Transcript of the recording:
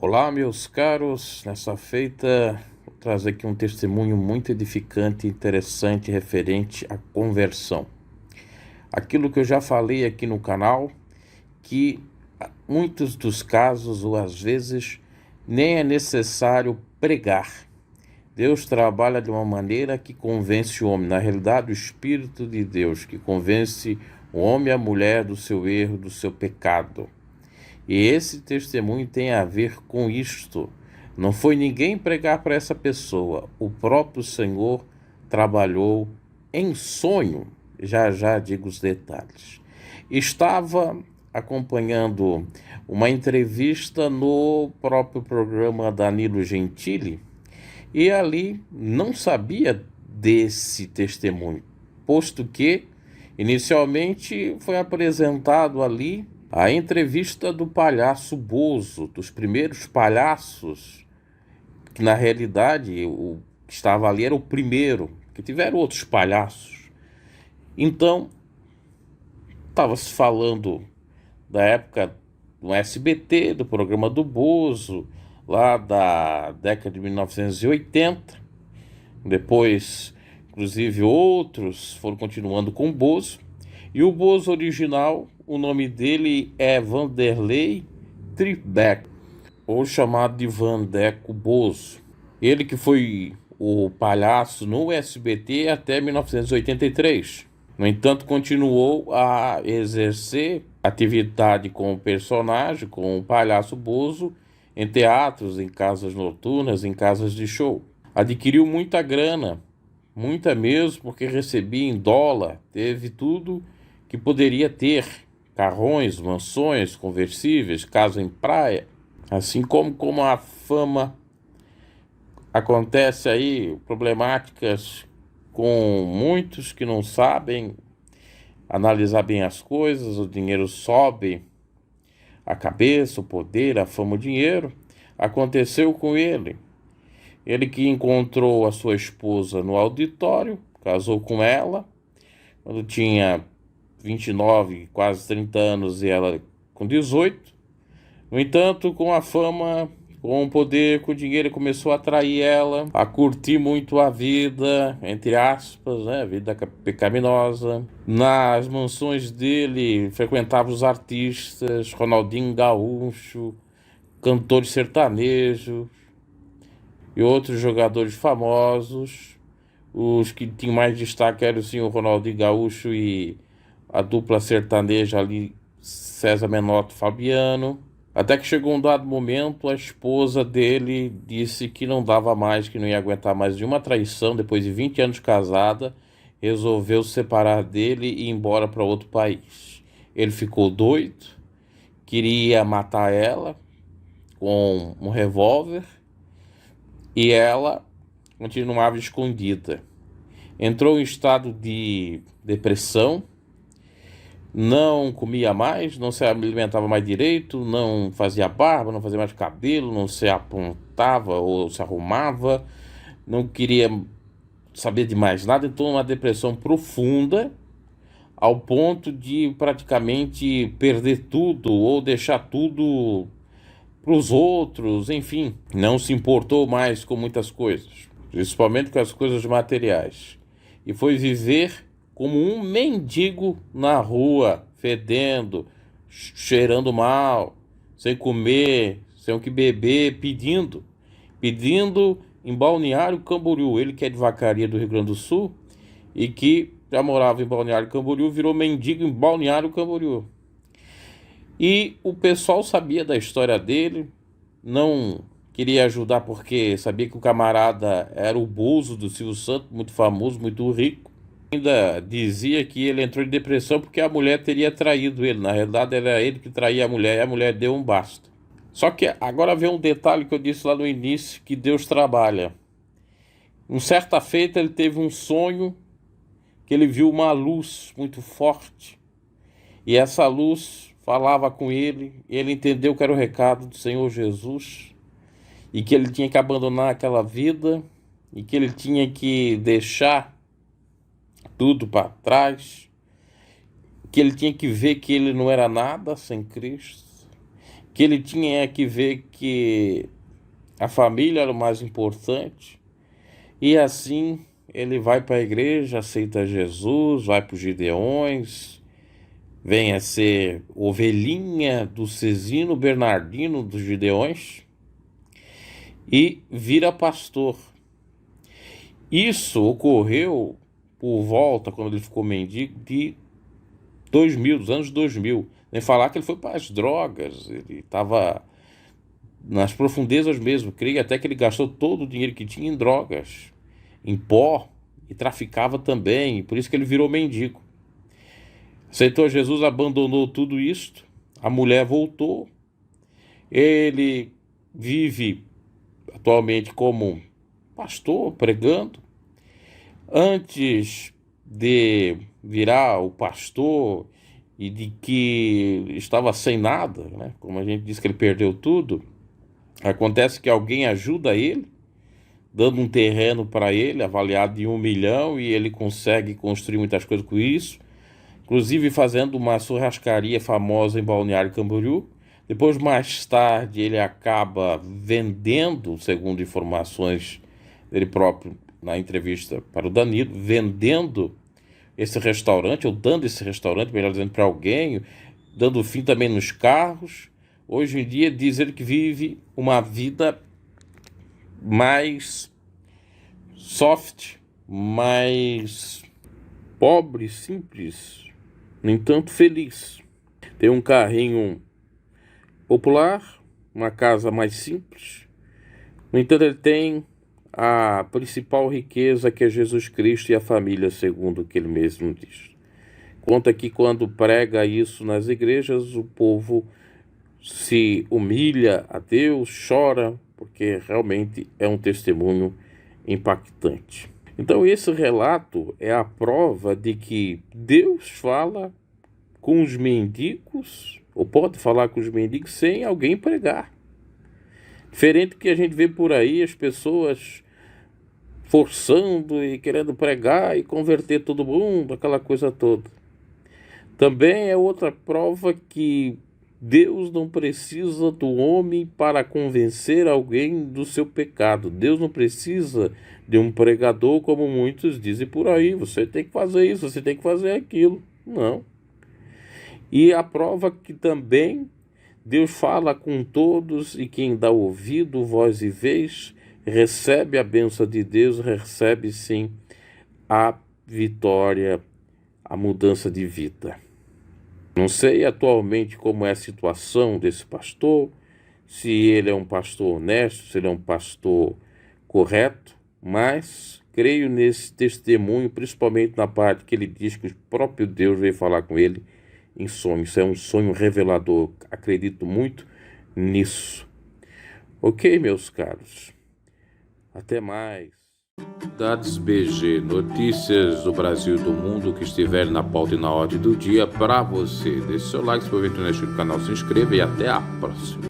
Olá, meus caros. Nessa feita, vou trazer aqui um testemunho muito edificante e interessante referente à conversão. Aquilo que eu já falei aqui no canal, que muitos dos casos, ou às vezes, nem é necessário pregar. Deus trabalha de uma maneira que convence o homem. Na realidade, o Espírito de Deus que convence o homem e a mulher do seu erro, do seu pecado. E esse testemunho tem a ver com isto. Não foi ninguém pregar para essa pessoa. O próprio Senhor trabalhou em sonho. Já já digo os detalhes. Estava acompanhando uma entrevista no próprio programa Danilo Gentili e ali não sabia desse testemunho, posto que inicialmente foi apresentado ali a entrevista do palhaço Bozo, dos primeiros palhaços, que na realidade o que estava ali era o primeiro, que tiveram outros palhaços. Então, estava se falando da época do SBT, do programa do Bozo, lá da década de 1980. Depois, inclusive, outros foram continuando com o Bozo. E o Bozo original, o nome dele é Vanderlei Tribeco, ou chamado de Vandeco Bozo. Ele que foi o palhaço no SBT até 1983. No entanto, continuou a exercer atividade com o personagem, com o palhaço Bozo, em teatros, em casas noturnas, em casas de show. Adquiriu muita grana, muita mesmo, porque recebia em dólar, teve tudo que poderia ter: carrões, mansões, conversíveis, casa em praia. Assim como a fama acontece aí, problemáticas com muitos que não sabem analisar bem as coisas, o dinheiro sobe a cabeça, o poder, a fama, o dinheiro. Aconteceu com ele. Ele que encontrou a sua esposa no auditório, casou com ela, quando tinha 29, quase 30 anos, e ela com 18. No entanto, com a fama, com o poder, com o dinheiro, ele começou a atrair ela, a curtir muito a vida, entre aspas, né? Vida pecaminosa. Nas mansões dele, frequentava os artistas, Ronaldinho Gaúcho, cantores sertanejos e outros jogadores famosos. Os que tinham mais destaque eram sim o Ronaldinho Gaúcho e a dupla sertaneja ali, César Menotti e Fabiano. Até que chegou um dado momento, a esposa dele disse que não dava mais, que não ia aguentar mais de uma traição. Depois de 20 anos casada, resolveu se separar dele e ir embora para outro país. Ele ficou doido, queria matar ela com um revólver, e ela continuava escondida. Entrou em estado de depressão, não comia mais, não se alimentava mais direito, não fazia barba, não fazia mais cabelo, não se apontava ou se arrumava, não queria saber de mais nada. Entrou numa depressão profunda, ao ponto de praticamente perder tudo ou deixar tudo para os outros, enfim, não se importou mais com muitas coisas, principalmente com as coisas materiais, e foi viver como um mendigo na rua, fedendo, cheirando mal, sem comer, sem o que beber, pedindo em Balneário Camboriú. Ele que é de Vacaria, do Rio Grande do Sul, e que já morava em Balneário Camboriú, virou mendigo em Balneário Camboriú. E o pessoal sabia da história dele, não queria ajudar porque sabia que o camarada era o Bozo do Silvio Santos, muito famoso, muito rico. Ainda dizia que ele entrou em depressão porque a mulher teria traído ele. Na realidade, era ele que traía a mulher, e a mulher deu um basta. Só que agora vem um detalhe que eu disse lá no início, que Deus trabalha. Uma certa feita ele teve um sonho, que ele viu uma luz muito forte, e essa luz falava com ele, e ele entendeu que era o recado do Senhor Jesus, e que ele tinha que abandonar aquela vida, e que ele tinha que deixar tudo para trás, que ele tinha que ver que ele não era nada sem Cristo, que ele tinha que ver que a família era o mais importante, e assim ele vai para a igreja, aceita Jesus, vai para os Gideões, vem a ser ovelhinha do Cesino Bernardino dos Gideões e vira pastor. Isso ocorreu por volta, quando ele ficou mendigo, de 2000, dos anos 2000. Nem falar que ele foi para as drogas, ele estava nas profundezas mesmo. Creio até que ele gastou todo o dinheiro que tinha em drogas, em pó, e traficava também, por isso que ele virou mendigo. Aceitou Jesus, abandonou tudo isto, a mulher voltou, ele vive atualmente como pastor, pregando. Antes de virar o pastor e de que estava sem nada, né? Como a gente disse que ele perdeu tudo, acontece que alguém ajuda ele, dando um terreno para ele, avaliado em 1 milhão, e ele consegue construir muitas coisas com isso, inclusive fazendo uma churrascaria famosa em Balneário Camboriú. Depois, mais tarde, ele acaba vendendo, segundo informações dele próprio na entrevista para o Danilo, vendendo esse restaurante, ou dando esse restaurante, melhor dizendo, para alguém, dando fim também nos carros. Hoje em dia, diz ele que vive uma vida mais soft, mais pobre, simples, no entanto feliz. Tem um carrinho popular, uma casa mais simples. No entanto, ele tem a principal riqueza, que é Jesus Cristo e a família, segundo o que ele mesmo diz. Conta que quando prega isso nas igrejas, o povo se humilha a Deus, chora, porque realmente é um testemunho impactante. Então esse relato é a prova de que Deus fala com os mendigos, ou pode falar com os mendigos sem alguém pregar. Diferente do que a gente vê por aí, as pessoas forçando e querendo pregar e converter todo mundo, aquela coisa toda. Também é outra prova que Deus não precisa do homem para convencer alguém do seu pecado. Deus não precisa de um pregador, como muitos dizem por aí. Você tem que fazer isso, você tem que fazer aquilo. Não. E a prova que também Deus fala com todos, e quem dá ouvido, voz e vez, recebe a bênção de Deus, recebe sim a vitória, a mudança de vida. Não sei atualmente como é a situação desse pastor, se ele é um pastor honesto, se ele é um pastor correto, mas creio nesse testemunho, principalmente na parte que ele diz que o próprio Deus veio falar com ele em sonho. Isso é um sonho revelador, acredito muito nisso. Ok, meus caros, até mais. Dados BG, notícias do Brasil e do mundo que estiver na pauta e na ordem do dia para você. Deixe seu like, se for no canal, se inscreva e até a próxima.